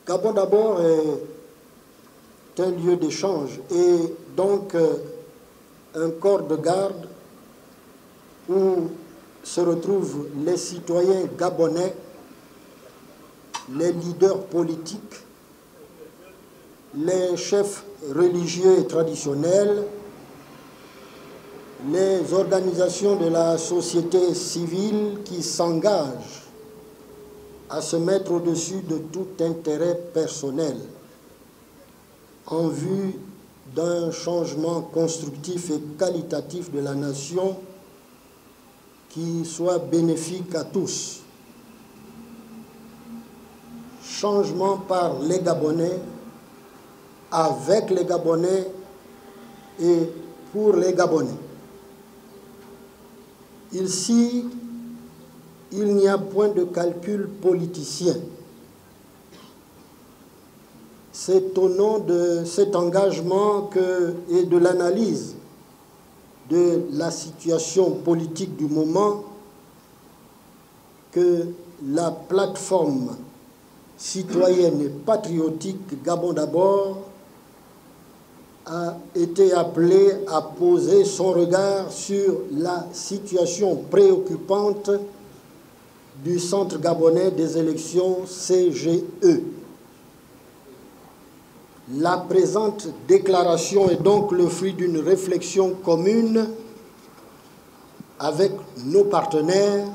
Gabon d'abord est un lieu d'échange et donc un corps de garde où se retrouvent les citoyens gabonais, les leaders politiques, les chefs religieux et traditionnels, les organisations de la société civile qui s'engagent à se mettre au-dessus de tout intérêt personnel en vue d'un changement constructif et qualitatif de la nation qui soit bénéfique à tous. Changement par les Gabonais, avec les Gabonais et pour les Gabonais. Ici, il n'y a point de calcul politicien. C'est au nom de cet engagement et de l'analyse de la situation politique du moment que la plateforme citoyenne et patriotique Gabon d'abord a été appelée à poser son regard sur la situation préoccupante du Centre gabonais des élections CGE. La présente déclaration est donc le fruit d'une réflexion commune avec nos partenaires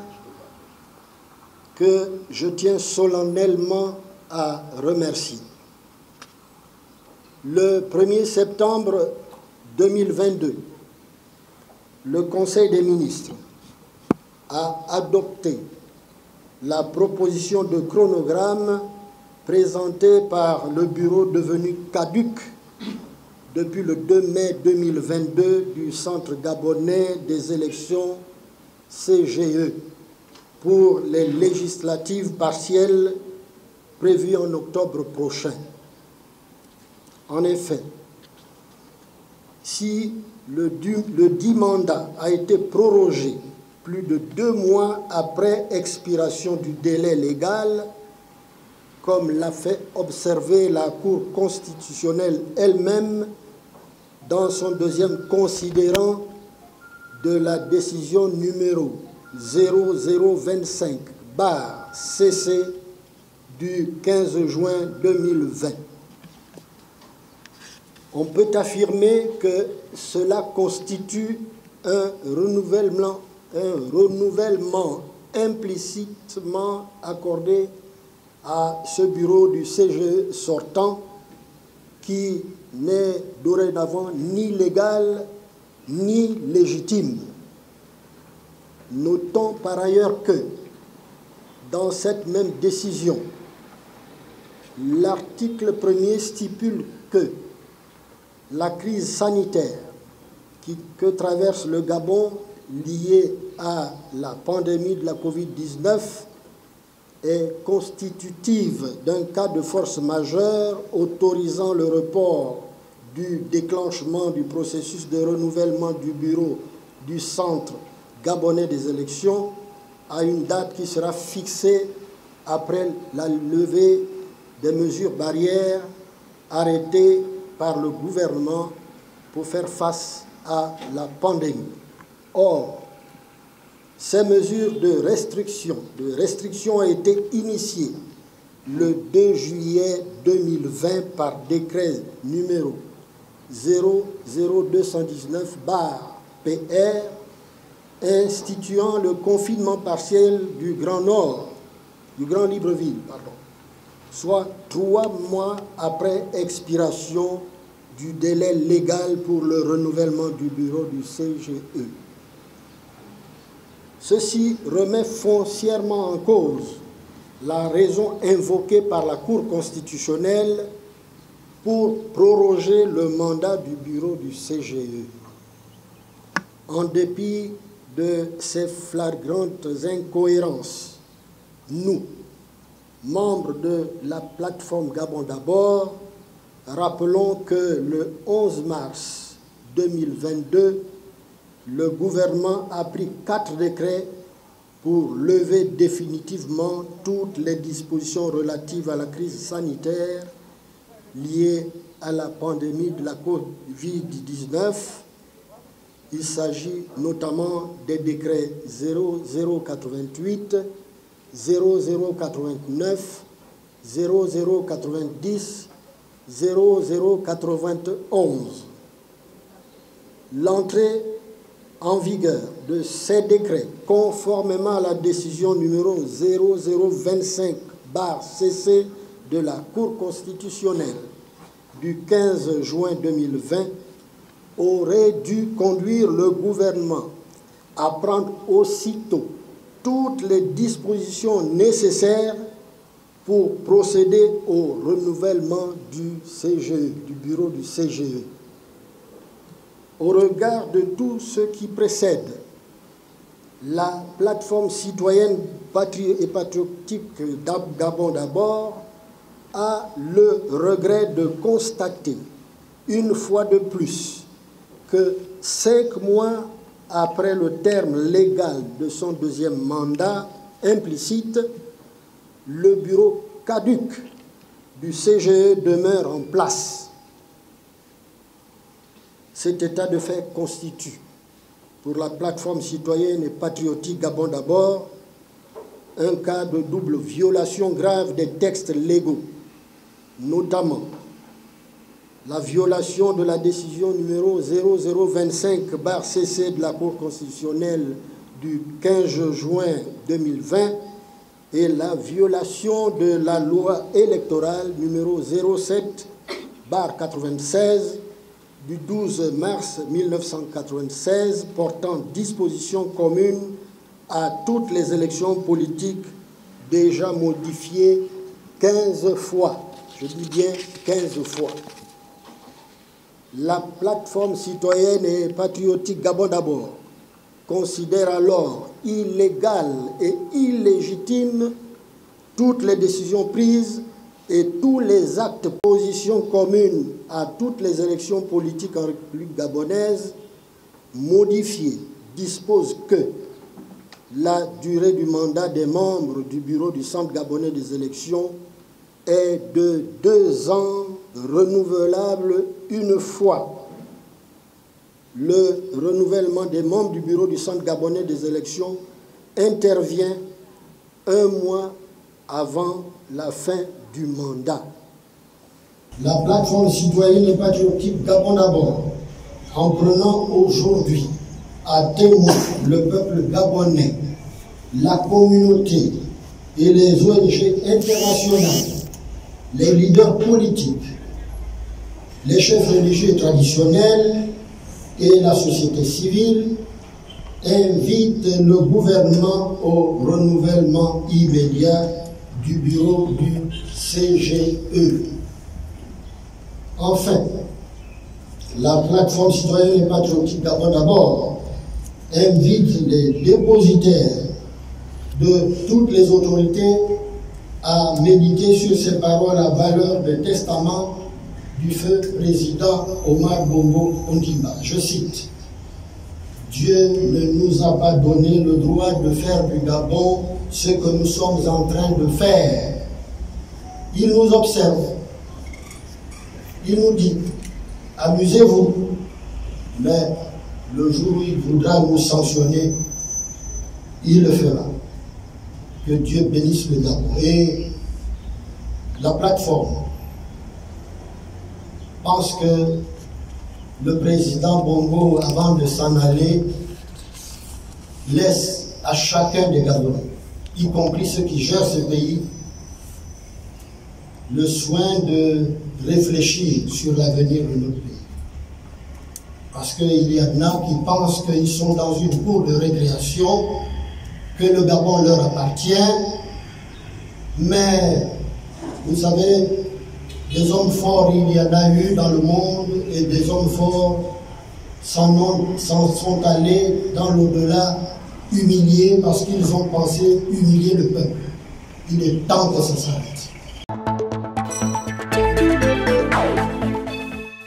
que je tiens solennellement à remercier. Le 1er septembre 2022, le Conseil des ministres a adopté la proposition de chronogramme présentée par le bureau devenu caduc depuis le 2 mai 2022 du Centre gabonais des élections CGE pour les législatives partielles prévues en octobre prochain. En effet, si le dit mandat a été prorogé plus de 2 mois après expiration du délai légal, comme l'a fait observer la Cour constitutionnelle elle-même dans son deuxième considérant de la décision numéro 0025/CC du 15 juin 2020. On peut affirmer que cela constitue un renouvellement implicitement accordé à ce bureau du CGE sortant qui n'est dorénavant ni légal ni légitime. Notons par ailleurs que dans cette même décision, l'article 1er stipule que la crise sanitaire que traverse le Gabon liée à la pandémie de la Covid-19 est constitutive d'un cas de force majeure autorisant le report du déclenchement du processus de renouvellement du bureau du Centre gabonais des élections à une date qui sera fixée après la levée des mesures barrières arrêtées par le gouvernement pour faire face à la pandémie. Or, ces mesures de restriction ont été initiées le 2 juillet 2020 par décret numéro 00219/PR instituant le confinement partiel du Grand Libreville, soit 3 mois après expiration du délai légal pour le renouvellement du bureau du CGE. Ceci remet foncièrement en cause la raison invoquée par la Cour constitutionnelle pour proroger le mandat du bureau du CGE. En dépit de ces flagrantes incohérences, nous, membres de la plateforme Gabon d'abord, rappelons que le 11 mars 2022, le gouvernement a pris 4 décrets pour lever définitivement toutes les dispositions relatives à la crise sanitaire liée à la pandémie de la Covid-19. Il s'agit notamment des décrets 0088, 0089, 0090, 0091. L'entrée en vigueur de ces décrets, conformément à la décision numéro 0025/CC de la Cour constitutionnelle du 15 juin 2020, aurait dû conduire le gouvernement à prendre aussitôt toutes les dispositions nécessaires pour procéder au renouvellement du CGE, du bureau du CGE. Au regard de tout ce qui précède, la plateforme citoyenne et patriotique Gabon d'abord a le regret de constater, une fois de plus, que 5 mois après le terme légal de son deuxième mandat implicite, le bureau caduc du CGE demeure en place. Cet état de fait constitue, pour la plateforme citoyenne et patriotique Gabon d'abord, un cas de double violation grave des textes légaux, notamment la violation de la décision numéro 0025/CC de la Cour constitutionnelle du 15 juin 2020 et la violation de la loi électorale numéro 07/96 du 12 mars 1996 portant dispositions communes à toutes les élections politiques déjà modifiées 15 fois. Je dis bien 15 fois. La plateforme citoyenne et patriotique Gabon d'abord considère alors illégales et illégitimes toutes les décisions prises et tous les actes de position communes à toutes les élections politiques en République gabonaise modifiés disposent que la durée du mandat des membres du bureau du Centre gabonais des élections est de 2 ans, renouvelable une fois. Le renouvellement des membres du bureau du Centre gabonais des élections intervient 1 mois avant la fin du mandat. La plateforme citoyenne et patriotique Gabon d'abord, en prenant aujourd'hui à témoin le peuple gabonais, la communauté et les ONG internationales, les leaders politiques, les chefs religieux et traditionnels et la société civile, invitent le gouvernement au renouvellement immédiat du bureau du CGE. Enfin, la plateforme citoyenne et patriotique Gabon d'abord invite les dépositaires de toutes les autorités à méditer sur ces paroles à valeur de testament du feu président Omar Bongo Ondimba. Je cite: Dieu ne nous a pas donné le droit de faire du Gabon ce que nous sommes en train de faire. Il nous observe. Il nous dit: amusez-vous. Mais le jour où il voudra nous sanctionner, il le fera. Que Dieu bénisse le Gabon. Et la plateforme pense que le président Bongo, avant de s'en aller, laisse à chacun des Gabonais, y compris ceux qui gèrent ce pays, le soin de réfléchir sur l'avenir de notre pays. Parce qu'il y en a qui pensent qu'ils sont dans une cour de récréation, que le Gabon leur appartient, mais vous savez, des hommes forts, il y en a eu dans le monde, et des hommes forts s'en sont allés dans l'au-delà humiliés parce qu'ils ont pensé humilier le peuple. Il est temps que ça s'arrête.